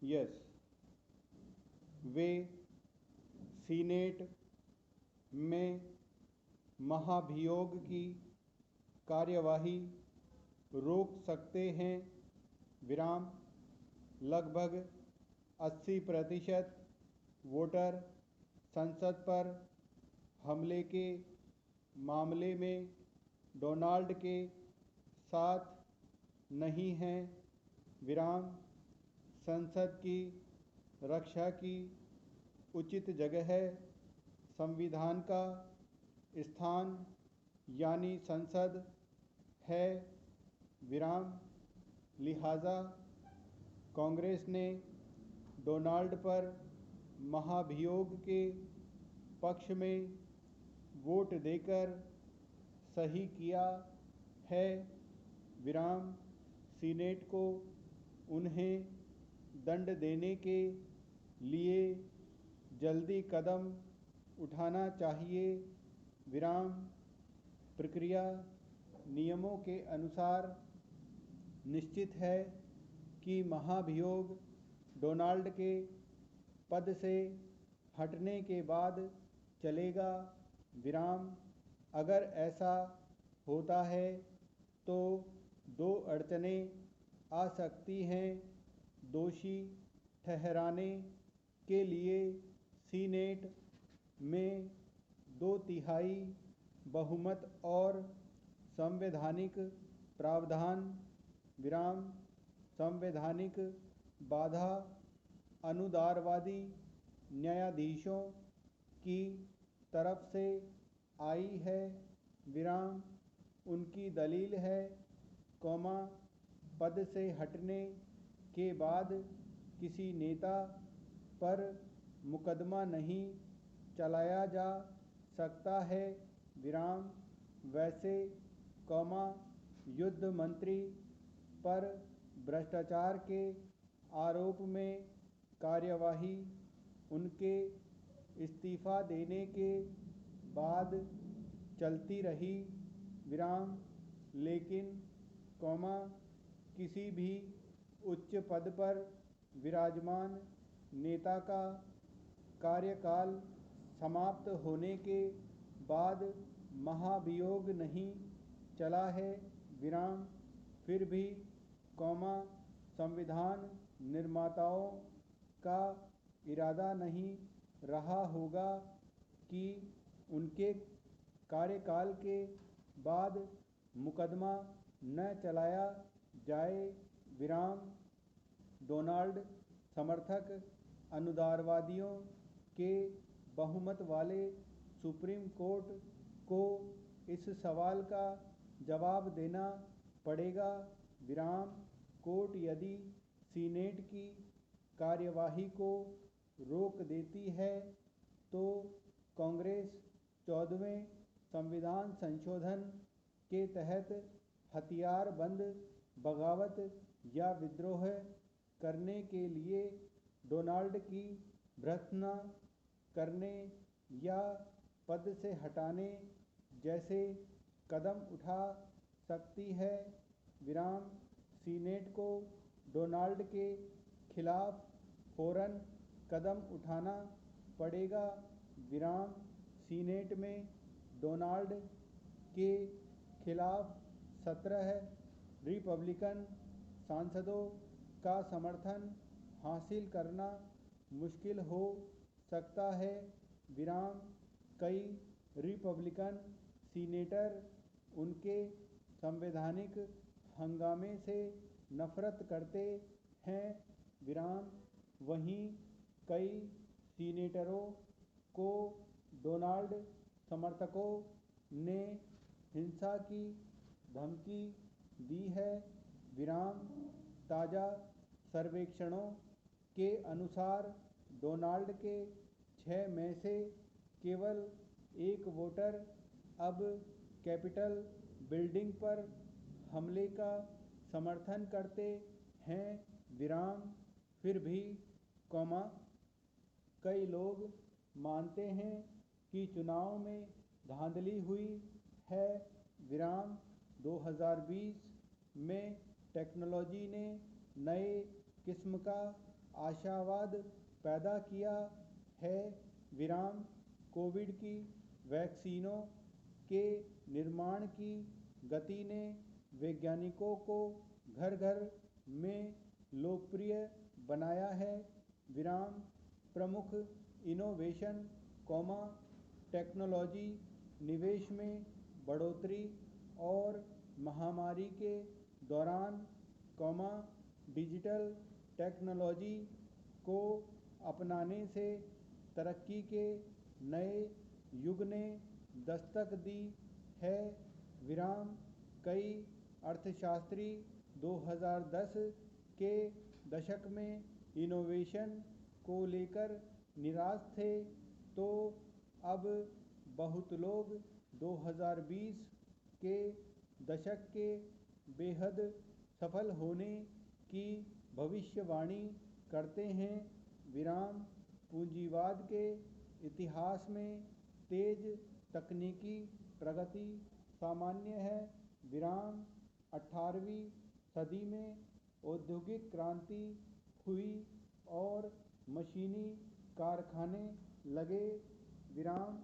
Yes, वे senate में महाभियोग की कार्यवाही रोक सकते हैं। विराम। लगभग 80% वोटर संसद पर हमले के मामले में डोनाल्ड के साथ नहीं हैं। विराम। संसद की रक्षा की उचित जगह संविधान का स्थान यानी संसद है। विराम। लिहाजा कांग्रेस ने डोनाल्ड पर महाभियोग के पक्ष में वोट देकर सही किया है। विराम। सीनेट को उन्हें दंड देने के लिए जल्दी कदम उठाना चाहिए। विराम। प्रक्रिया नियमों के अनुसार निश्चित है कि महाभियोग डोनाल्ड के पद से हटने के बाद चलेगा। विराम। अगर ऐसा होता है तो दो अड़चनें आ सकती हैं। दोषी ठहराने के लिए सीनेट में 2/3 बहुमत और संवैधानिक प्रावधान। विराम। संवैधानिक बाधा अनुदारवादी न्यायाधीशों की तरफ से आई है। विराम। उनकी दलील है, पद से हटने के बाद किसी नेता पर मुकदमा नहीं चलाया जा सकता है। विराम। वैसे, युद्ध मंत्री पर भ्रष्टाचार के आरोप में कार्यवाही उनके इस्तीफा देने के बाद चलती रही। विराम। लेकिन किसी भी उच्च पद पर विराजमान नेता का कार्यकाल समाप्त होने के बाद महाभियोग नहीं चला है। विराम। फिर भी संविधान निर्माताओं का इरादा नहीं रहा होगा कि उनके कार्यकाल के बाद मुकदमा न चलाया जाए। विराम। डोनाल्ड समर्थक अनुदारवादियों के बहुमत वाले सुप्रीम कोर्ट को इस सवाल का जवाब देना पड़ेगा। विराम। कोर्ट यदि सीनेट की कार्यवाही को रोक देती है तो कांग्रेस 14वें संविधान संशोधन के तहत हथियारबंद बगावत या विद्रोह करने के लिए डोनाल्ड की भर्त्सना करने या पद से हटाने जैसे कदम उठा सकती है। विराम। सीनेट को डोनाल्ड के खिलाफ फौरन कदम उठाना पड़ेगा। विराम। सीनेट में डोनाल्ड के खिलाफ 17 रिपब्लिकन सांसदों का समर्थन हासिल करना मुश्किल हो सकता है। विराम। कई रिपब्लिकन सीनेटर उनके संवैधानिक हंगामे से नफरत करते हैं। विराम। वहीं कई सीनेटरों को डोनाल्ड समर्थकों ने हिंसा की धमकी दी है। विराम। ताज़ा सर्वेक्षणों के अनुसार डोनाल्ड के 6 में से केवल एक वोटर अब कैपिटल बिल्डिंग पर हमले का समर्थन करते हैं। विराम। फिर भी कई लोग मानते हैं कि चुनाव में धांधली हुई है। विराम। 2020 में टेक्नोलॉजी ने नए किस्म का आशावाद पैदा किया है। विराम कोविड की वैक्सीनों के निर्माण की गति ने वैज्ञानिकों को घर घर में लोकप्रिय बनाया है। विराम प्रमुख इनोवेशन टेक्नोलॉजी निवेश में बढ़ोतरी और महामारी के दौरान डिजिटल टेक्नोलॉजी को अपनाने से तरक्की के नए युग ने दस्तक दी है। विराम कई अर्थशास्त्री 2010 के दशक में इनोवेशन को लेकर निराश थे, तो अब बहुत लोग 2020 के दशक के बेहद सफल होने की भविष्यवाणी करते हैं। विराम पूंजीवाद के इतिहास में तेज तकनीकी प्रगति सामान्य है। विराम 18वीं सदी में औद्योगिक क्रांति हुई और मशीनी कारखाने लगे। विराम